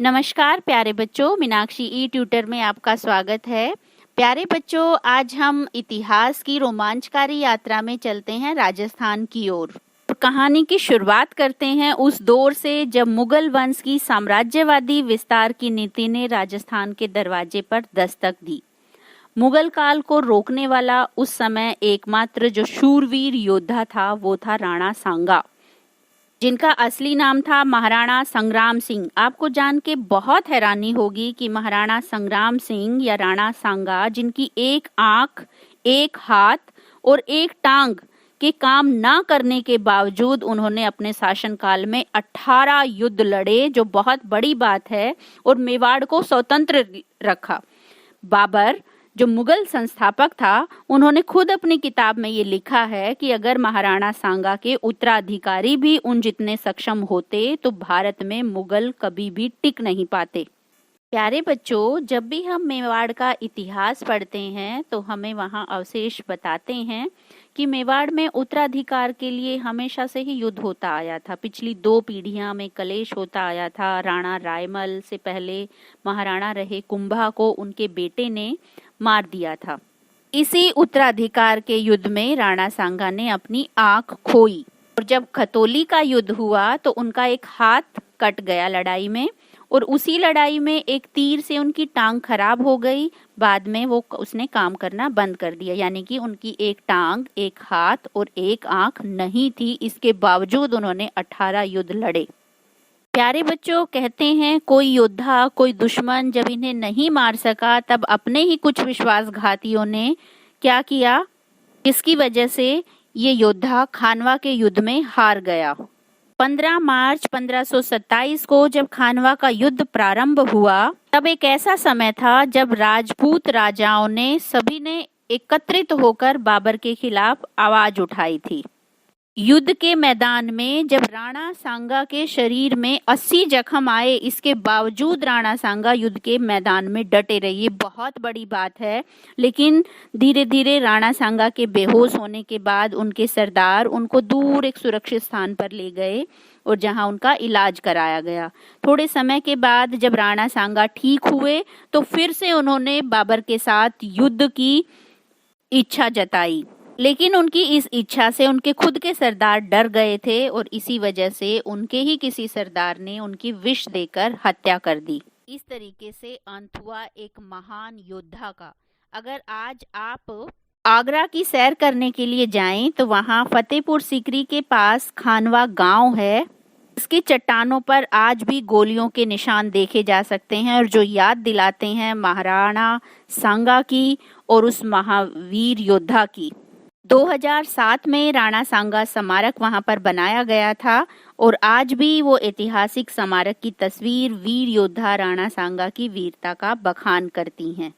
नमस्कार प्यारे बच्चों, मीनाक्षी ई ट्यूटर में आपका स्वागत है। प्यारे बच्चों, आज हम इतिहास की रोमांचकारी यात्रा में चलते हैं राजस्थान की ओर। कहानी की शुरुआत करते हैं उस दौर से जब मुगल वंश की साम्राज्यवादी विस्तार की नीति ने राजस्थान के दरवाजे पर दस्तक दी। मुगल काल को रोकने वाला उस समय एकमात्र जो शूरवीर योद्धा था वो था राणा सांगा, जिनका असली नाम था महाराणा संग्राम सिंह। आपको जान के बहुत हैरानी होगी कि महाराणा संग्राम सिंह या राणा सांगा, जिनकी एक आंख, एक हाथ और एक टांग के काम ना करने के बावजूद उन्होंने अपने शासनकाल में 18 युद्ध लड़े, जो बहुत बड़ी बात है, और मेवाड़ को स्वतंत्र रखा। बाबर, जो मुगल संस्थापक था, उन्होंने खुद अपनी किताब में ये लिखा है कि अगर महाराणा सांगा के उत्तराधिकारी भी उन जितने सक्षम होते तो भारत में मुगल कभी भी टिक नहीं पाते। प्यारे बच्चों, जब भी हम मेवाड़ का इतिहास पढ़ते हैं तो हमें वहाँ अवशेष बताते हैं कि मेवाड़ में उत्तराधिकार के लिए हमेशा से ही युद्ध होता आया था। पिछली 2 पीढ़ियां में कलेश होता आया था। राणा रायमल से पहले महाराणा रहे कुंभा को उनके बेटे ने मार दिया था। इसी उत्तराधिकार के युद्ध में राणा सांगा ने अपनी आंख खोई, और जब खतौली का युद्ध हुआ तो उनका एक हाथ कट गया लड़ाई में, और उसी लड़ाई में एक तीर से उनकी टांग खराब हो गई। बाद में उसने काम करना बंद कर दिया, यानी कि उनकी एक टांग, एक हाथ और एक आंख नहीं थी। इसके बावजूद उन्होंने 18 युद्ध लड़े। प्यारे बच्चों, कहते हैं कोई योद्धा, कोई दुश्मन जब इन्हें नहीं मार सका तब अपने ही कुछ विश्वासघातियों ने क्या किया, जिसकी वजह से ये योद्धा खानवा के युद्ध में हार गया। 15 मार्च 1527 को जब खानवा का युद्ध प्रारंभ हुआ, तब एक ऐसा समय था जब राजपूत राजाओं ने सभी ने एकत्रित होकर बाबर के खिलाफ आवाज उठाई थी। युद्ध के मैदान में जब राणा सांगा के शरीर में 80 जख्म आए, इसके बावजूद राणा सांगा युद्ध के मैदान में डटे रहे। ये बहुत बड़ी बात है। लेकिन धीरे धीरे राणा सांगा के बेहोश होने के बाद उनके सरदार उनको दूर एक सुरक्षित स्थान पर ले गए और जहां उनका इलाज कराया गया। थोड़े समय के बाद जब राणा सांगा ठीक हुए तो फिर से उन्होंने बाबर के साथ युद्ध की इच्छा जताई, लेकिन उनकी इस इच्छा से उनके खुद के सरदार डर गए थे और इसी वजह से उनके ही किसी सरदार ने उनकी विष देकर हत्या कर दी। इस तरीके से अंत हुआ एक महान योद्धा का। अगर आज आप आगरा की सैर करने के लिए जाएं तो वहां फतेहपुर सीकरी के पास खानवा गांव है। इसकी चट्टानों पर आज भी गोलियों के निशान देखे जा सकते हैं, और जो याद दिलाते हैं महाराणा सांगा की और उस महावीर योद्धा की। 2007 में राणा सांगा स्मारक वहां पर बनाया गया था, और आज भी वो ऐतिहासिक स्मारक की तस्वीर वीर योद्धा राणा सांगा की वीरता का बखान करती हैं।